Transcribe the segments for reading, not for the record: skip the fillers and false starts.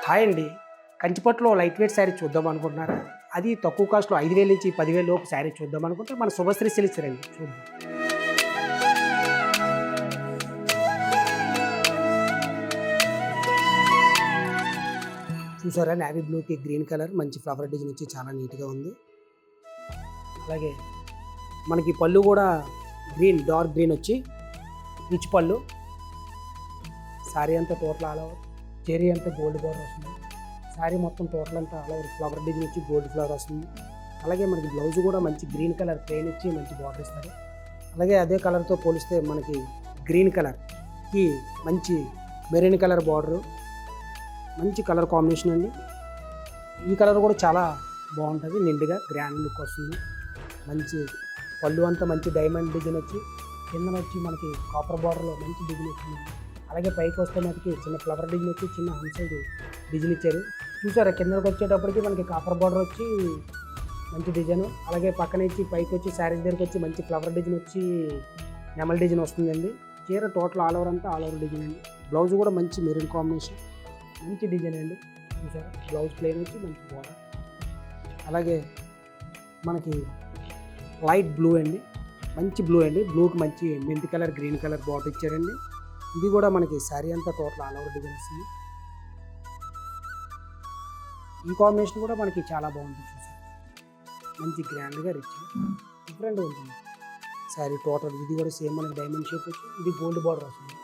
Hi అండి. కంచిపట్టులో light weight sari చూద్దాం అనుకుంటున్నారా? అది తక్కువ కాస్ట్‌లో 5,000 నుంచి 10,000 లోపు శారీ చూద్దాం అనుకుంటే మన శుభశ్రీ సిల్క్స్ రండి చూద్దాం. చూసారా నేవీ బ్లూకి గ్రీన్ కలర్ మంచి ఫ్లవర్ డిజైన్ వచ్చి చాలా నీట్‌గా ఉంది. అలాగే మనకి పళ్ళు కూడా గ్రీన్ డార్క్ గ్రీన్ వచ్చి రిచ్ పళ్ళు. శారీ అంతా టోటల్ ఆల్ ఓవర్ జెరీ అంతా గోల్డ్ బోర్డర్ వస్తుంది. శారీ మొత్తం టోటల్ అంతా ఆల్ ఓవర్ ఫ్లవర్ డిజైన్ వచ్చి గోల్డ్ ఫ్లవర్ వస్తుంది. అలాగే మనకి బ్లౌజ్ కూడా మంచి గ్రీన్ కలర్ ప్లెయిన్ ఇచ్చి మంచి బార్డర్ ఇస్తారు. అలాగే అదే కలర్తో పోలిస్తే మనకి గ్రీన్ కలర్కి మంచి మెరీన్ కలర్ బార్డరు, మంచి కలర్ కాంబినేషన్ అండి. ఈ కలర్ కూడా చాలా బాగుంటుంది, నిండుగా గ్రాండ్ లుక్ వస్తుంది. మంచి పళ్ళు అంతా మంచి డైమండ్ డిజైన్ వచ్చి కింద వచ్చి మనకి కాపర్ బార్డర్లో మంచి డిజైన్ వచ్చింది. అలాగే పైకి వస్తే మనకి చిన్న ఫ్లవర్ డిజైన్ వచ్చి చిన్న హంసలు డిజైన్ ఇచ్చారు. చూసారా కిందకి వచ్చేటప్పటికి మనకి కాపర్ బార్డర్ వచ్చి మంచి డిజైన్, అలాగే పక్కన ఇచ్చి పైకి వచ్చి శారీ దగ్గరికి వచ్చి మంచి ఫ్లవర్ డిజైన్ వచ్చి నెమల్ డిజైన్ వస్తుందండి. చీర టోటల్ ఆల్ ఓవర్ అంతా ఆల్ ఓవర్ డిజైన్ అండి. బ్లౌజ్ కూడా మంచి మెరూన్ కాంబినేషన్, మంచి డిజైన్ అండి. చూసారా బ్లౌజ్ ప్లెయిన్ వచ్చి మంచి బార్డర్. అలాగే మనకి లైట్ బ్లూ అండి, మంచి బ్లూ అండి. బ్లూకి మంచి మెంతి కలర్ గ్రీన్ కలర్ బార్డర్ ఇచ్చారండి. ఇది కూడా మనకి శారీ అంతా టోటల్ ఆల్ ఓవర్ డిజైన్ వస్తుంది. ఈ కాంబినేషన్ కూడా మనకి చాలా బాగుంటుంది. చూసారు మంచి గ్రాండ్గా రిచ్ డిఫరెంట్గా ఉంటుంది శారీ టోటల్. ఇది కూడా సేమ్ మనకి డైమండ్ షేప్ వచ్చి ఇది గోల్డ్ బార్డర్ వస్తుంది.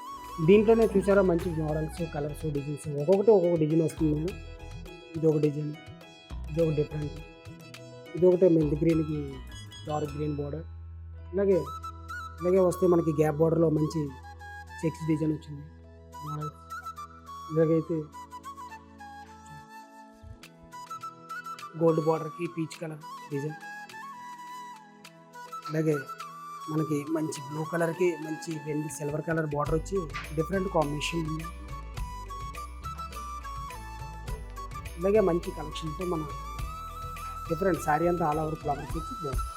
దీంట్లోనే చూసారా మంచి మోడల్స్ కలర్స్ డిజైన్స్ ఒక్కొక్కటి ఒక్కొక్క డిజైన్ వస్తుంది. ఇది ఒక డిజైన్, ఇది ఒక డిఫరెంట్, ఇది ఒకటే మెంతి గ్రీన్కి డార్క్ గ్రీన్ బార్డర్. అలాగే వస్తే మనకి గ్యాప్ బార్డర్లో మంచి చెక్స్ డిజైన్ వచ్చింది మోడల్స్. ఇలాగైతే గోల్డ్ బార్డర్కి పీచ్ కలర్ డిజైన్. అలాగే మనకి మంచి బ్లూ కలర్కి మంచి రెండు సిల్వర్ కలర్ బార్డర్ వచ్చి డిఫరెంట్ కాంబినేషన్ ఉంది. అలాగే మంచి కలెక్షన్తో మన డిఫరెంట్ శారీ అంతా ఆల్ ఓవర్ ఫ్లవర్స్ వచ్చి బాగుంది.